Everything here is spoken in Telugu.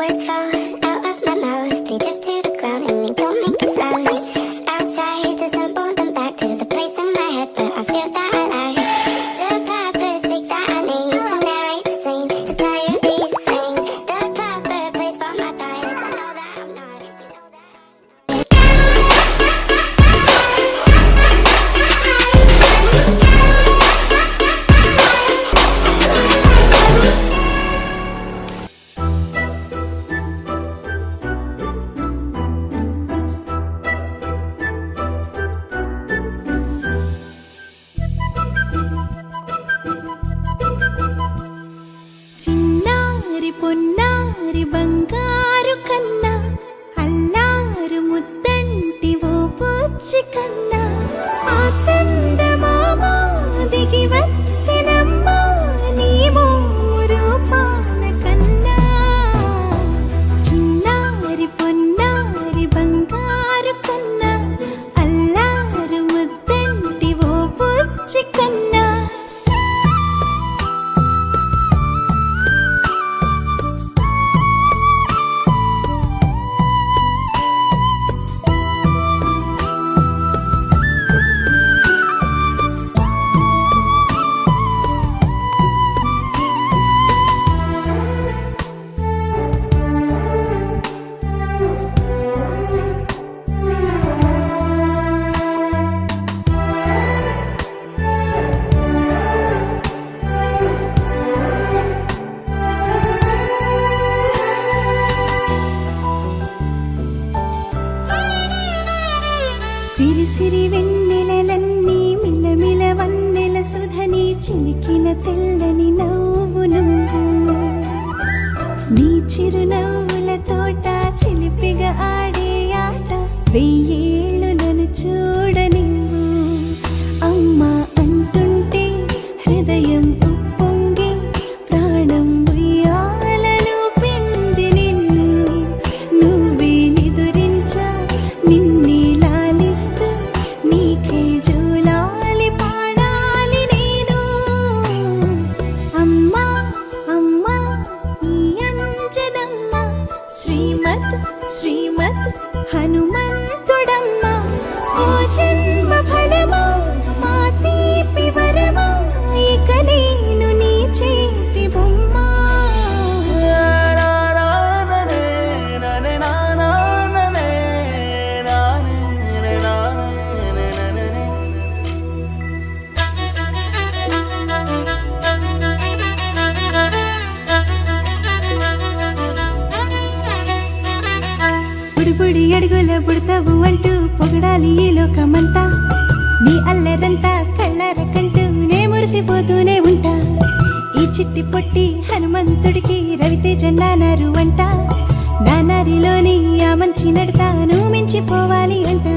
Words fall out of my mouth, they drift to the ground and they don't make a sound. I'll try to sample them back to the place in my head where I feel that I lie. The proper speak that I need to narrate the scene, to tell you these things. The proper place for my thoughts. I know that I'm not, you know that I'm not. చిన్నారి పొన్నారి బంగారు కన్నా అల్లారు ముద్దంటి ఓ పూచి కన్నా ఆ చందమామ దిగి వచ్చినమ్మా నీ రూపాన కన్నా చిన్నారి పొన్నారి బంగారు కన్నా అల్లారు ముద్దంటి ఓ పూచి కన్నా సిరి సిరి వెన్నెలలన్నీ మిలమిల వన్నెల సుధని చిలికిన తెల్లని నవ్వు నువ్వు నీ చిరునవ్వుల తోట చిలిపిగా ఆడే ఆట వెయ్యేళ్ళు నన్ను చూడనివ్వు అమ్మా అంటుంటే హృదయం ఉప్పొంగి ప్రాణం ఉయ్యాలలో పిండి నిన్ను నువ్వే నిదురించా నిన్నే నీకే జోలాలి పాడాలి నేను అమ్మా అమ్మా ఈ అంజనమ్మ శ్రీమద్ శ్రీమద్ హనుమంతుడమ్మ ఓ జన్మ ఫలమా మా తీపి వరమా ఇక నేను నీ చేతి బొమ్మ బుడి అడుగుల బుడతావు అంటూ పొగడాలి ఈ లోకమంతా నీ అల్లరంతా కళ్ళరకంటూ నే మురిసిపోతూనే ఉంటా ఈ చిట్టి పొట్టి హనుమంతుడికి రవితేజ నానారు అంట నానారిలోని ఆ మంచి నడతా నువ్వు మించిపోవాలి అంట